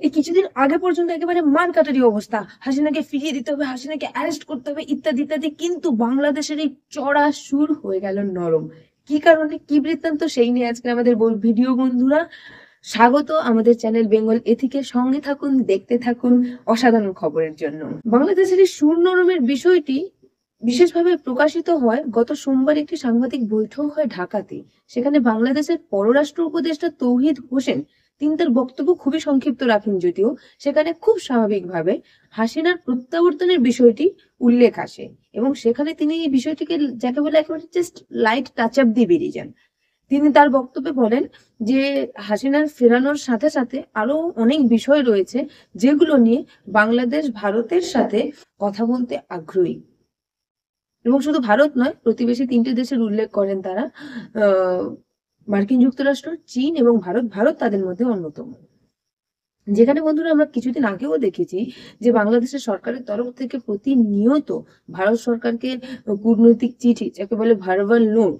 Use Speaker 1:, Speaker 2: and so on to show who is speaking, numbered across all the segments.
Speaker 1: এই কিছুদিন আগে পর্যন্ত একেবারে মার কাটারি অবস্থা, হাসিনাকে ফিরিয়ে দিতে হবে, হাসিনাকে অ্যারেস্ট করতে হবে, ইত্যাদি ইত্যাদি। কিন্তু বাংলাদেশের এই চড়া সুর হয়ে গেল নরম। কি কারণে, কি বৃত্তান্ত, সেই নিয়ে আজকে আমাদের ভিডিও। বন্ধুরা, স্বাগত আমাদের চ্যানেল বেঙ্গল এথিকের সঙ্গে থাকুন, দেখতে থাকুন অসাধারণ খবরের জন্য। বাংলাদেশের এই সুর নরমের বিষয়টি বিশেষভাবে প্রকাশিত হয় গত সোমবার একটি সাংবাদিক বৈঠক হয় ঢাকাতে। সেখানে বাংলাদেশের পররাষ্ট্র উপদেষ্টা তৌহিদ হোসেন তিনি তার বক্তব্য খুবই সংক্ষিপ্ত রাখেন, যদিও সেখানে খুব স্বাভাবিকভাবে হাসিনার প্রত্যাবর্তনের বিষয়টি উল্লেখ আসে এবং সেখানে তিনি এই বিষয়টিকে যাকে বলে একেবারে জাস্ট লাইট টাচ আপ দিয়ে বেরিয়ে যান। তিনি তার বক্তব্যে বলেন যে হাসিনার ফেরানোর সাথে সাথে আরো অনেক বিষয় রয়েছে যেগুলো নিয়ে বাংলাদেশ ভারতের সাথে কথা বলতে আগ্রহী। এবং শুধু ভারত নয়, প্রতিবেশী তিনটে দেশের উল্লেখ করেন তারা, মার্কিন যুক্তরাষ্ট্র, চীন এবং ভারত। ভারত তাদের মধ্যে অন্যতম। যেখানে বন্ধুরা আমরা কিছুদিন আগেও দেখেছি যে বাংলাদেশের সরকারের তরফ থেকে প্রতিনিয়ত ভারত সরকারকে কূটনৈতিক চিঠি, যাকে বলে ভার্বাল নোট,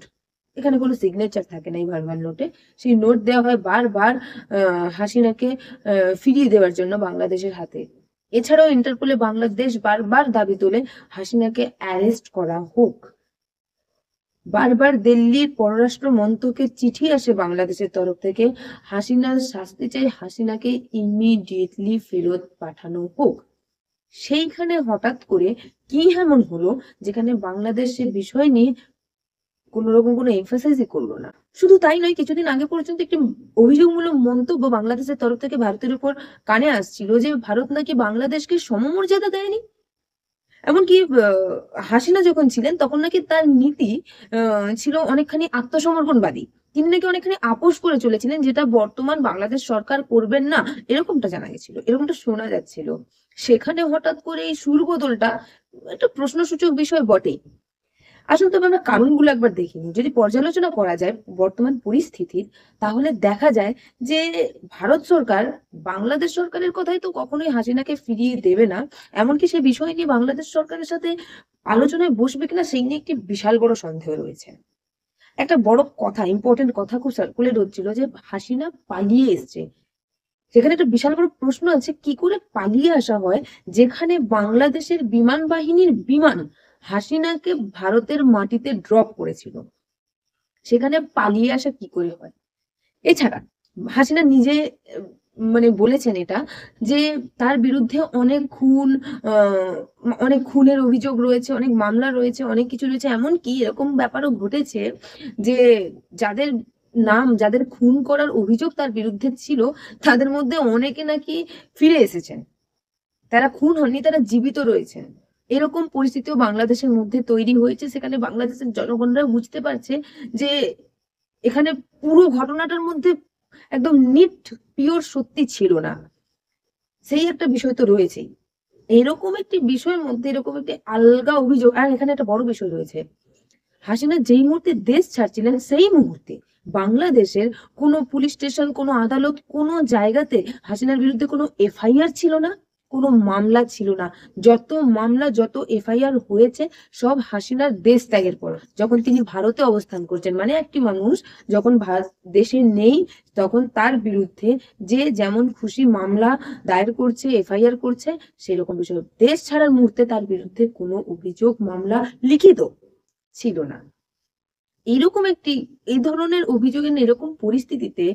Speaker 1: এখানে কোনো সিগনেচার থাকে না এই ভার্বাল নোটে, সেই নোট দেওয়া হয় বারবার হাসিনাকে ফিরিয়ে দেওয়ার জন্য বাংলাদেশের হাতে। এছাড়াও ইন্টারপোলে বাংলাদেশ বারবার দাবি তোলে হাসিনাকে অ্যারেস্ট করা হোক। বারবার দিল্লির পররাষ্ট্র মন্ত্রকের চিঠি আসে বাংলাদেশের তরফ থেকে, হাসিনার শাস্তি চাই, হাসিনাকে ইমিডিয়েটলি ফেরত পাঠানো হোক। সেইখানে হঠাৎ করে কি এমন হলো যেখানে বাংলাদেশ সে বিষয় নিয়ে কোন রকম কোনো এমফাসাইজই করলো না। শুধু তাই নয়, কিছুদিন আগে পর্যন্ত একটি অভিযোগমূলক মন্তব্য বাংলাদেশের তরফ থেকে ভারতের উপর কানে আসছিল যে ভারত নাকি বাংলাদেশকে সমমর্যাদা দেয়নি। এমনকি হাসিনা যখন ছিলেন তখন নাকি তার নীতি ছিল অনেকখানি আত্মসমর্পণবাদী। তিনি নাকি অনেকখানি আপোষ করে চলেছিলেন, যেটা বর্তমান বাংলাদেশ সরকার করবেন না, এরকমটা জানা গেছিল, এরকমটা শোনা যাচ্ছিল। সেখানে হঠাৎ করে এই সুর বদলটা একটা প্রশ্নসূচক বিষয় বটে। আসলে তবে আমরা কারণগুলো একবার দেখিনি। যদি পর্যালোচনা করা যায় বর্তমান পরিস্থিতির, তাহলে দেখা যায় যে ভারত সরকার বাংলাদেশ সরকারের কথাই তো কখনোই হাসিনাকে ফিরিয়ে দেবে না। এমনকি সে বিষয় নিয়ে বাংলাদেশ সরকারের সাথে আলোচনায় বসবে কিনা সেই নিয়ে একটি বিশাল বড় সন্দেহ রয়েছে। একটা বড় কথা, ইম্পর্টেন্ট কথা খুব সার্কুলেট হচ্ছিল যে হাসিনা পালিয়ে এসছে। সেখানে একটা বিশাল বড় প্রশ্ন আছে, কি করে পালিয়ে আসা হয় যেখানে বাংলাদেশের বিমান বাহিনীর বিমান হাসিনাকে ভারতের মাটিতে ড্রপ করেছিল, সেখানে পালিয়ে আসা কি করে হয়? এছাড়া হাসিনা নিজে মানে বলেছেন এটা, যে তার বিরুদ্ধে অনেক খুন, অনেক খুনের অভিযোগ রয়েছে, অনেক মামলা রয়েছে, অনেক কিছু রয়েছে। এমনকি এরকম ব্যাপারও ঘটেছে যে যাদের নাম, যাদের খুন করার অভিযোগ তার বিরুদ্ধে ছিল, তাদের মধ্যে অনেকে নাকি ফিরে এসেছেন। তারা খুন হননি, তারা জীবিত রয়েছেন। এরকম পরিস্থিতিও বাংলাদেশের মধ্যে তৈরি হয়েছে। সেখানে বাংলাদেশের জনগণরা বুঝতে পারছে যে এখানে পুরো ঘটনাটার মধ্যে একদম নিট পিওর সত্যি ছিল না। সেই একটা বিষয় তো রয়েছেই। এরকম একটি বিষয়ের মধ্যে এরকম একটি আলগা অভিযোগ, আর এখানে একটা বড় বিষয় রয়েছে, হাসিনা যেই মুহূর্তে দেশ ছাড়ছিলেন সেই মুহূর্তে বাংলাদেশের কোনো পুলিশ স্টেশন, কোনো আদালত, কোনো জায়গাতে হাসিনার বিরুদ্ধে কোনো এফআইআর ছিল না, কোনো মামলা ছিল না। যত মামলা, যত এফআইআর হয়েছে সব হাসিনার দেশ ত্যাগের পর, যখন তিনি ভারতে অবস্থান করছেন। মানে একটি মানুষ যখন দেশে নেই তখন তার বিরুদ্ধে যে যেমন খুশি মামলা দায়ের করছে, এফআইআর করছে, সেরকম বিষয়। দেশ ছাড়ার মুহূর্তে তার বিরুদ্ধে কোনো অভিযোগ, মামলা লিখিত ছিল না। এইরকম একটি, এই ধরনের অভিযোগের এরকম পরিস্থিতিতে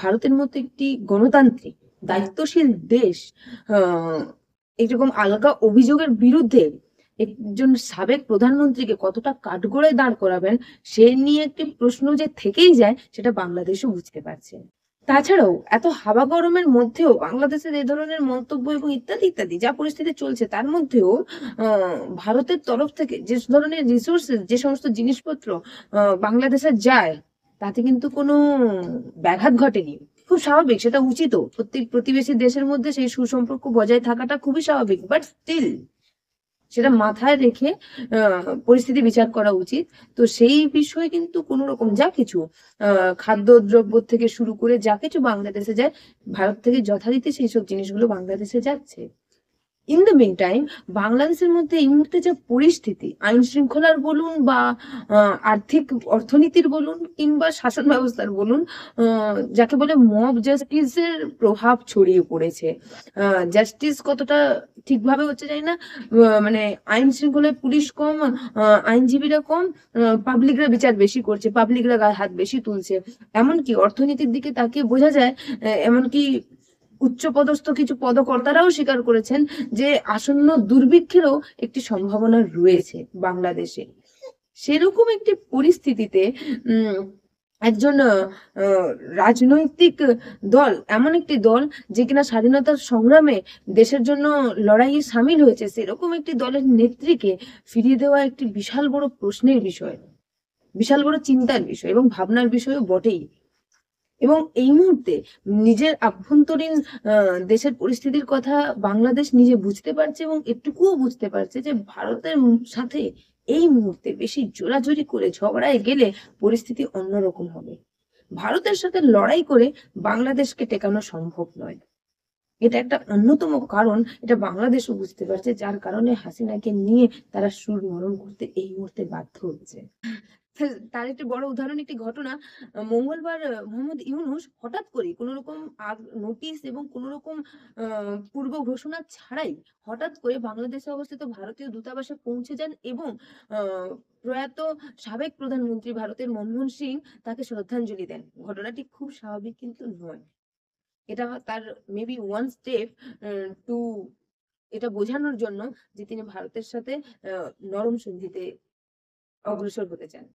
Speaker 1: ভারতের মতো একটি গণতান্ত্রিক দায়িত্বশীল দেশ এরকম আলগা অভিযোগের বিরুদ্ধে একজন সাবেক প্রধানমন্ত্রীকে কতটা কাঠগড়ায় দাঁড় করাবেন সে নিয়ে একটি প্রশ্ন যে থেকেই যায়, সেটা বাংলাদেশও বুঝতে পারছে। তাছাড়াও এত হাওয়া গরমের মধ্যেও বাংলাদেশের এই ধরনের মন্তব্য এবং ইত্যাদি ইত্যাদি যা পরিস্থিতি চলছে তার মধ্যেও ভারতের তরফ থেকে যে ধরনের রিসোর্সেস, যে সমস্ত জিনিসপত্র বাংলাদেশে যায়, তাতে কিন্তু কোনো ব্যাঘাত ঘটেনি। খুব স্বাভাবিক, সেটা উচিত। প্রত্যেক প্রতিবেশী দেশের মধ্যে সেই সুসম্পর্ক বজায় থাকাটা খুবই স্বাভাবিক, বাট স্টিল সেটা মাথায় রেখে পরিস্থিতি বিচার করা উচিত। তো সেই বিষয়ে কিন্তু কোন রকম যা কিছু খাদ্যদ্রব্য থেকে শুরু করে যা কিছু বাংলাদেশে যায়, ভারত থেকে যথারীতি সেই সব জিনিসগুলো বাংলাদেশে যাচ্ছে। ইন দ্য মিন টাইম বাংলাদেশের মধ্যে এই মুহূর্তে যা পরিস্থিতি, আইন শৃঙ্খলার বলুন বা আর্থিক অর্থনীতির বলুন কিংবা শাসন ব্যবস্থার বলুন, যাকে বলে মব জাস্টিসের প্রভাব ছড়িয়ে পড়েছে। জাস্টিস কতটা ঠিকভাবে হচ্ছে জানি না, মানে আইন শৃঙ্খলায় পুলিশ কম, আইনজীবীরা কম, পাবলিকরা বিচার বেশি করছে, পাবলিকরা গায়ে হাত বেশি তুলছে। এমনকি অর্থনীতির দিকে তাকিয়ে বোঝা যায়, এমনকি উচ্চপদস্থ কিছু পদকর্তারাও স্বীকার করেছেন যে আসন্ন দুর্ভিক্ষেরও একটি সম্ভাবনা রয়েছে বাংলাদেশে। সেরকম একটি পরিস্থিতিতে উম একজন রাজনৈতিক দল, এমন একটি দল যে কিনা স্বাধীনতার সংগ্রামে দেশের জন্য লড়াইয়ে সামিল হয়েছে, সেরকম একটি দলের নেত্রীকে ফিরিয়ে দেওয়া একটি বিশাল বড় প্রশ্নের বিষয়, বিশাল বড় চিন্তার বিষয় এবং ভাবনার বিষয়ও বটেই। এবং এই মুহূর্তে নিজের আভ্যন্তরীণ দেশের পরিস্থিতির কথা বাংলাদেশ নিজে বুঝতে পারছে এবং এটুকুও বুঝতে পারছে যে ভারতের সাথে এই মুহূর্তে বেশি জোরাজুরি করে ঝগড়ায় গেলে পরিস্থিতি অন্যরকম হবে। ভারতের সাথে লড়াই করে বাংলাদেশকে টেকানো সম্ভব নয়। এটা একটা অন্যতম কারণ, এটা বাংলাদেশও বুঝতে পারছে, যার কারণে হাসিনাকে নিয়ে তারা সুর নরম করতে এই মুহূর্তে বাধ্য হচ্ছে। তার একটি বড় উদাহরণ, একটি ঘটনা। মঙ্গলবার মোহাম্মদ ইউনূস হঠাৎ করে কোনো রকম নোটিশ এবং কোনো রকম পূর্ব ঘোষণা ছাড়াই হঠাৎ করে বাংলাদেশে অবস্থিত ভারতীয় দূতাবাসে পৌঁছে যান এবং প্রয়াত সাবেক প্রধানমন্ত্রী ভারতের মনমোহন সিং তাকে শ্রদ্ধাঞ্জলি দেন। ঘটনাটি খুব স্বাভাবিক কিন্তু নয়। এটা তার মেবি ওয়ান স্টেপ টু এটা বোঝানোর জন্য যে তিনি ভারতের সাথে নরম সন্ধিতে অগ্রসর হতে চান।